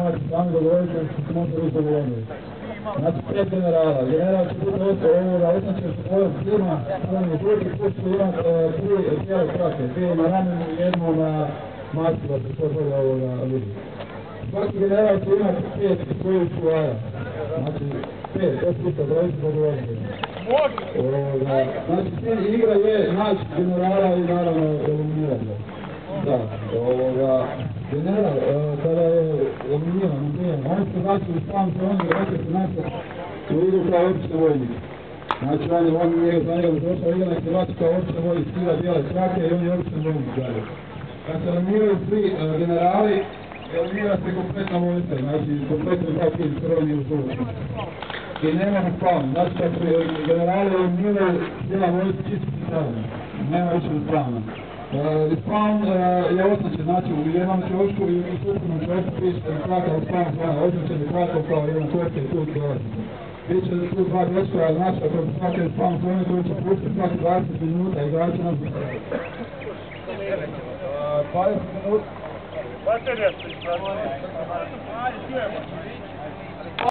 morate sami dogovoriti da se može biti dogovoriti. Znači 5 generala. General će biti osam će svojom firma, on je drugi put će imati 3 cijele trake, 2 na ramenu i 1 na maski da se to bolje vidi. Svaki general će imati 5 svojih čuvara. Znači 5, to je pita, brojiti dogovoriti. Znači cilj igra je naći generala i naravno eliminirati ga. Da, general, kada je eliminiran, on se znači u spawn zoni i rekao se naša u igru kao obični vojnik. Znači on nije za njega došao igra, nek se vraća kao obični vojnik, skida bijele trake i on je obični vojnik dalje. Kad se eliminiraju svi generali, eliminira se kompletna vojnica, znači kompletno dva tim crveni u žutu. I nema spawn, znači kad se generali eliminiraju cijela vojnica čisto stavljena, nema više spawna. Spawn je označen, znači u jednom čošku i u skupnom čošku piše kraka u spawn zona, označen je krakom kao jedan korke i tu dolazite. Biće tu dva dečka, znači ako svake spawn zone koji će pustiti svaki 20 minuta igrači nas 20 minuta.